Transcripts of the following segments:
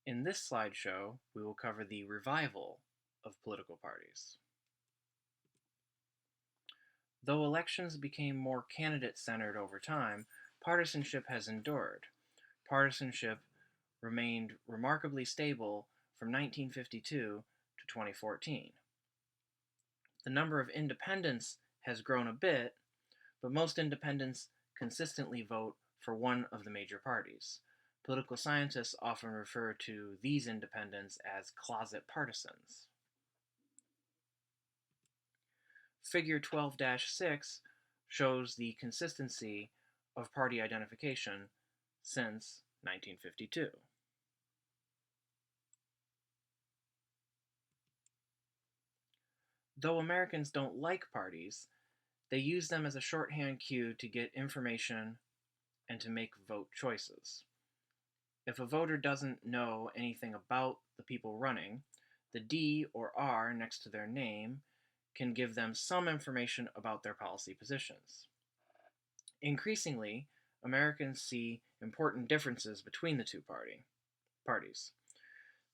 In this slideshow, we will cover the revival of political parties. Though elections became more candidate-centered over time, partisanship has endured. Partisanship remained remarkably stable from 1952 to 2014. The number of independents has grown a bit, but most independents consistently vote for one of the major parties. Political scientists often refer to these independents as closet partisans. Figure 12-6 shows the consistency of party identification since 1952. Though Americans don't like parties, they use them as a shorthand cue to get information and to make vote choices. If a voter doesn't know anything about the people running, the D or R next to their name can give them some information about their policy positions. Increasingly, Americans see important differences between the two parties.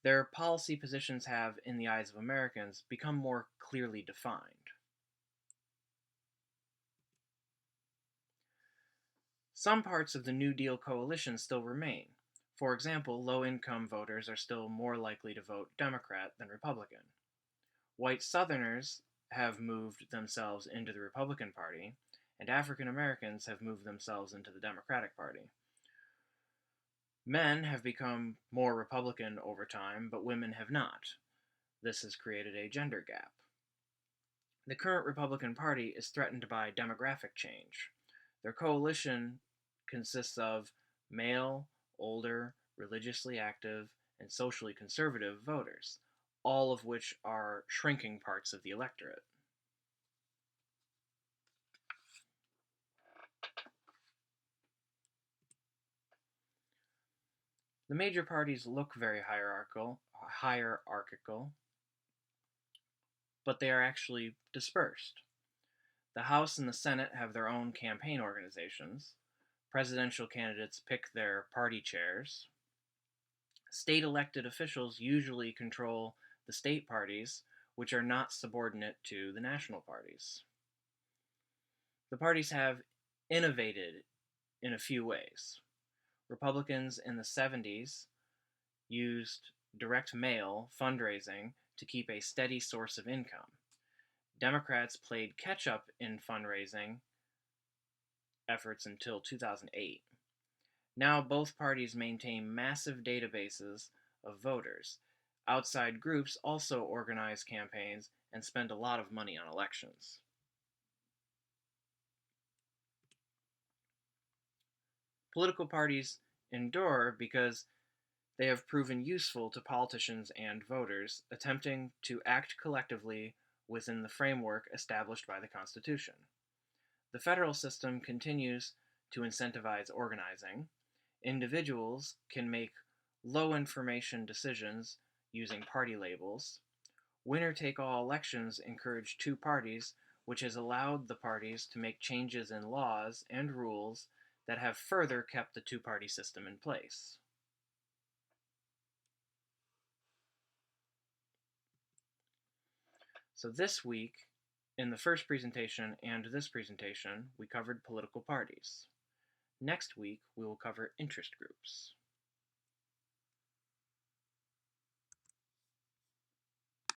Their policy positions have, in the eyes of Americans, become more clearly defined. Some parts of the New Deal coalition still remain. For example, low-income voters are still more likely to vote Democrat than Republican. White Southerners have moved themselves into the Republican Party, and African Americans have moved themselves into the Democratic Party. Men have become more Republican over time, but women have not. This has created a gender gap. The current Republican Party is threatened by demographic change. Their coalition consists of male, older, religiously active, and socially conservative voters, all of which are shrinking parts of the electorate. The major parties look very hierarchical, but they are actually dispersed. The House and the Senate have their own campaign organizations. Presidential candidates pick their party chairs. State elected officials usually control the state parties, which are not subordinate to the national parties. The parties have innovated in a few ways. Republicans in the 70s used direct mail fundraising to keep a steady source of income. Democrats played catch-up in fundraising efforts until 2008. Now both parties maintain massive databases of voters. Outside groups also organize campaigns and spend a lot of money on elections. Political parties endure because they have proven useful to politicians and voters, attempting to act collectively within the framework established by the Constitution. The federal system continues to incentivize organizing. Individuals can make low-information decisions using party labels. Winner-take-all elections encourage two parties, which has allowed the parties to make changes in laws and rules that have further kept the two-party system in place. So this week, in the first presentation and this presentation, we covered political parties. Next week, we will cover interest groups.